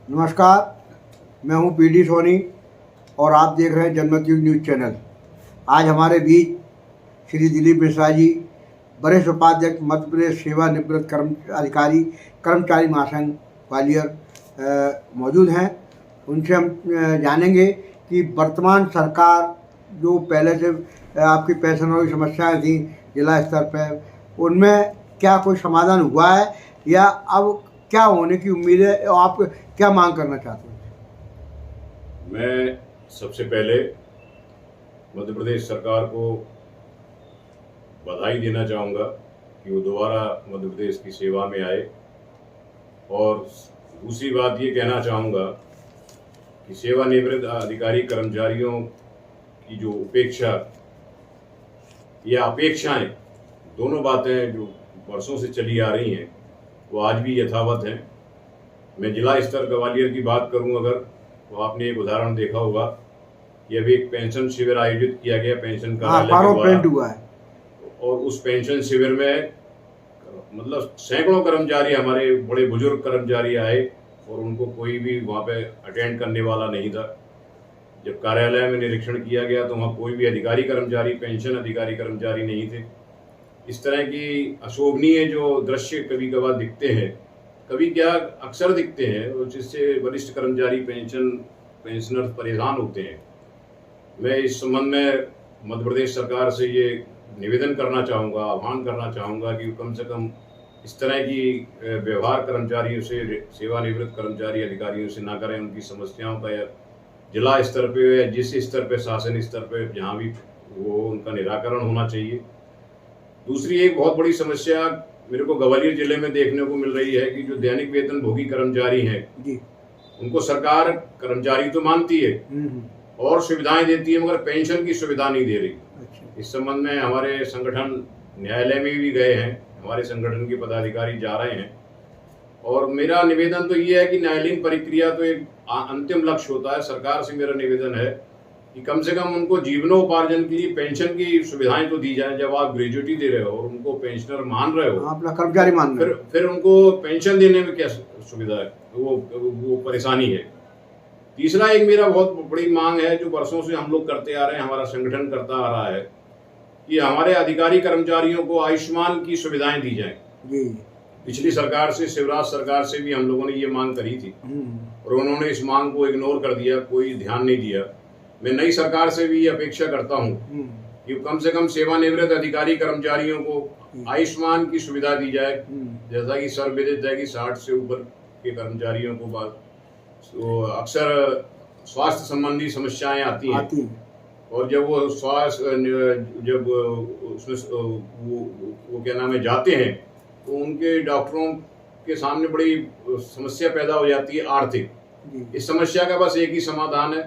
नमस्कार, मैं हूं पीडी सोनी और आप देख रहे हैं जनमत न्यूज़ चैनल। आज हमारे बीच श्री दिलीप मिश्रा जी, वरिष्ठ उपाध्यक्ष मध्य प्रदेश सेवानिवृत्त कर्मचारी महासंघ ग्वालियर मौजूद हैं। उनसे हम जानेंगे कि वर्तमान सरकार जो पहले से आपकी पेंशनों की समस्याएं थी जिला स्तर पर, उनमें क्या कोई समाधान हुआ है या अब क्या होने की उम्मीद है और आप क्या मांग करना चाहते हैं? मैं सबसे पहले मध्य प्रदेश सरकार को बधाई देना चाहूँगा कि वो दोबारा मध्य प्रदेश की सेवा में आए, और दूसरी बात ये कहना चाहूँगा कि सेवानिवृत्त अधिकारी कर्मचारियों की जो उपेक्षा या अपेक्षाएं, दोनों बातें जो वर्षों से चली आ रही हैं वो आज भी यथावत हैं। मैं जिला स्तर ग्वालियर की बात करूं अगर, तो आपने एक उदाहरण देखा होगा कि अभी एक पेंशन शिविर आयोजित किया गया पेंशन कार्यालय के द्वारा, और उस पेंशन शिविर में मतलब सैकड़ों कर्मचारी, हमारे बड़े बुजुर्ग कर्मचारी आए और उनको कोई भी वहाँ पे अटेंड करने वाला नहीं था। जब कार्यालय में निरीक्षण किया गया तो वहाँ कोई भी अधिकारी कर्मचारी, पेंशन अधिकारी कर्मचारी नहीं थे। इस तरह की अशोभनीय जो दृश्य कभी कभार दिखते हैं, कभी क्या अक्सर दिखते हैं, और जिससे वरिष्ठ कर्मचारी पेंशनर परेशान होते हैं। मैं इस संबंध में मध्य प्रदेश सरकार से ये निवेदन करना चाहूँगा, आह्वान करना चाहूँगा कि कम से कम इस तरह की व्यवहार कर्मचारियों से, सेवानिवृत्त कर्मचारी अधिकारियों से ना करें। उनकी समस्याओं का जिला स्तर पे या जिस स्तर पे, शासन स्तर पे, जहाँ भी वो उनका निराकरण होना चाहिए। दूसरी एक बहुत बड़ी समस्या मेरे को ग्वालियर जिले में देखने को मिल रही है कि जो दैनिक वेतन भोगी कर्मचारी हैं जी, उनको सरकार कर्मचारी तो मानती है और सुविधाएं देती है, मगर पेंशन की सुविधा नहीं दे रही। अच्छा। इस संबंध में हमारे संगठन न्यायालय में भी गए हैं, हमारे संगठन के पदाधिकारी जा रहे हैं, और मेरा निवेदन तो ये है कि न्यायालयीन प्रक्रिया तो एक अंतिम लक्ष्य होता है। सरकार से मेरा निवेदन है कि कम से कम उनको जीवनोपार्जन के लिए पेंशन की सुविधाएं तो दी जाए। जब आप ग्रेजुएटी दे रहे हो और उनको पेंशनर मान रहे हो, अपना कर्मचारी मान रहे हो, फिर उनको पेंशन देने में क्या सुविधा है, वो परेशानी है। तीसरा एक मेरा बहुत बड़ी मांग है जो वर्षों से हम लोग करते आ रहे हैं, हमारा संगठन करता आ रहा है, कि हमारे अधिकारी कर्मचारियों को आयुष्मान की सुविधाएं दी जाए। पिछली सरकार से, शिवराज सरकार से भी हम लोगों ने ये मांग करी थी और उन्होंने इस मांग को इग्नोर कर दिया, कोई ध्यान नहीं दिया। मैं नई सरकार से भी ये अपेक्षा करता हूँ कि कम से कम सेवानिवृत्त अधिकारी कर्मचारियों को आयुष्मान की सुविधा दी जाए। जैसा कि सर्वविदित है कि 60 से ऊपर के कर्मचारियों को तो अक्सर स्वास्थ्य संबंधी समस्याएं आती हैं, और जब वो जब उसमें वो क्या नाम है जाते हैं, तो उनके डॉक्टरों के सामने बड़ी समस्या पैदा हो जाती है आर्थिक। इस समस्या का बस एक ही समाधान है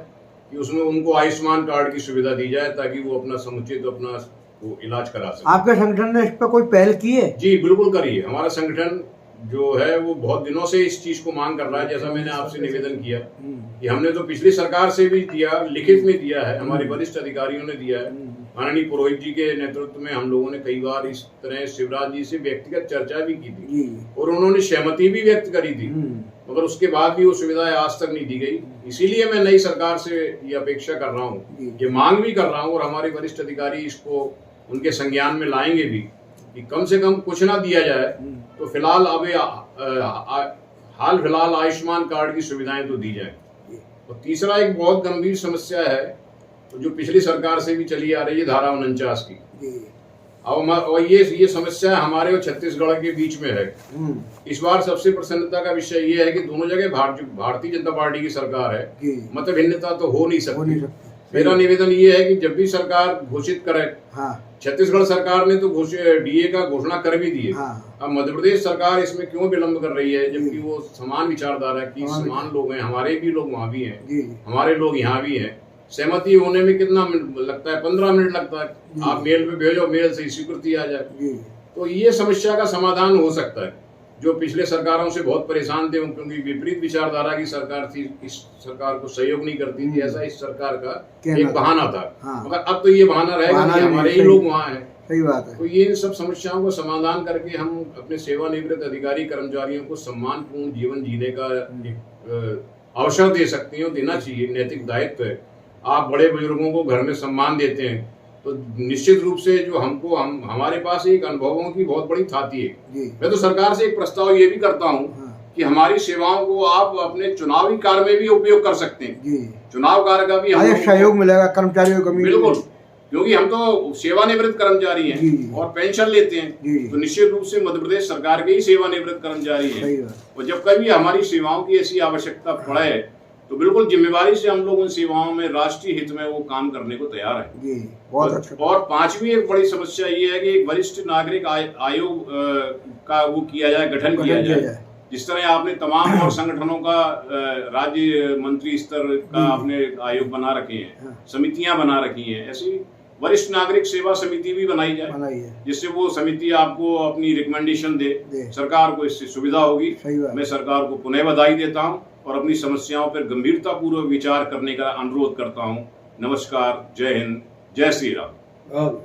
कि उसमें उनको आयुष्मान कार्ड की सुविधा दी जाए ताकि वो अपना समुचित वो इलाज करा सके। आपके संगठन ने इस पर कोई पहल की है? जी बिल्कुल करी है। हमारा संगठन जो है वो बहुत दिनों से इस चीज को मांग कर रहा है। जैसा मैंने आपसे निवेदन किया कि हमने तो पिछली सरकार से भी दिया, लिखित में दिया है, हमारे वरिष्ठ अधिकारियों ने दिया है। माननीय पुरोहित जी के नेतृत्व में हम लोगों ने कई बार इस तरह शिवराज जी से व्यक्तिगत चर्चा भी की थी और उन्होंने सहमति भी व्यक्त करी थी, मगर उसके बाद भी वो सुविधाएं आज तक नहीं दी गई। इसीलिए मैं नई सरकार से ये अपेक्षा कर रहा हूँ, ये मांग भी कर रहा हूँ, और हमारे वरिष्ठ अधिकारी इसको उनके संज्ञान में लाएंगे भी कि कम से कम कुछ ना दिया जाए तो फिलहाल हाल फिलहाल आयुष्मान कार्ड की सुविधाएं तो दी जाए। और तीसरा एक बहुत गंभीर समस्या है जो पिछली सरकार से भी चली आ रही है, धारा 49 की। और ये समस्या हमारे और छत्तीसगढ़ के बीच में है। इस बार सबसे प्रसन्नता का विषय ये है कि दोनों जगह भारतीय जनता पार्टी की सरकार है, मत भिन्नता तो हो नहीं सकती। मेरा निवेदन ये है कि जब भी सरकार घोषित करे, छत्तीसगढ़ सरकार ने तो डीए का घोषणा कर भी दी है, अब मध्य प्रदेश सरकार इसमें क्यों विलंब कर रही है, जबकि वो समान विचारधारा की समान लोग हैं, हमारे भी लोग वहाँ भी हैं, हमारे लोग यहाँ भी हैं। सहमति होने में कितना मिनट लगता है? 15 मिनट लगता है। आप मेल पे भेजो, मेल से स्वीकृति आ जाए। तो ये समस्या का समाधान हो सकता है। जो पिछले सरकारों से बहुत परेशान थे क्योंकि विपरीत विचारधारा की सरकार थी, इस सरकार को सहयोग नहीं करती थी, ऐसा इस सरकार का एक बहाना था। मगर अब तो ये बहाना रहेगा कि हमारे ही लोग वहाँ हैं, सही बात है। तो ये इन सब समस्याओं को समाधान करके हम अपने सेवानिवृत्त अधिकारी कर्मचारियों को सम्मानपूर्ण जीवन जीने का एक अवसर दे सकते हैं और देना चाहिए, नैतिक दायित्व है। आप बड़े बुजुर्गों को घर में सम्मान देते हैं तो निश्चित रूप से जो हमारे पास एक अनुभवों की बहुत बड़ी थाती है। मैं तो सरकार से एक प्रस्ताव ये भी करता हूँ कि हमारी सेवाओं को आप अपने चुनावी कार्य में भी उपयोग कर सकते हैं। चुनाव कार्य का भी हमें सहयोग मिलेगा कर्मचारियों को। बिल्कुल, क्योंकि हम तो सेवानिवृत्त कर्मचारी हैं और पेंशन लेते हैं, तो निश्चित रूप से मध्य प्रदेश सरकार के ही सेवानिवृत्त कर्मचारी हैं। और जब कभी हमारी सेवाओं की ऐसी आवश्यकता पड़े तो बिल्कुल जिम्मेवारी से हम लोग उन सेवाओं में राष्ट्रीय हित में वो काम करने को तैयार है। बहुत अच्छा। और पांचवी एक बड़ी समस्या ये है कि एक वरिष्ठ नागरिक आयोग का वो किया जाए, गठन किया जाए। जिस तरह आपने तमाम और संगठनों का राज्य मंत्री स्तर का आपने आयोग बना रखे हैं, समितियां बना रखी हैं, ऐसी वरिष्ठ नागरिक सेवा समिति भी बनाई जाए, जिससे वो समिति आपको अपनी रिकमेंडेशन दे। सरकार को इससे सुविधा होगी। मैं सरकार को पुनः बधाई देता हूं और अपनी समस्याओं पर गंभीरता पूर्वक विचार करने का अनुरोध करता हूं। नमस्कार, जय हिंद, जय श्री राम।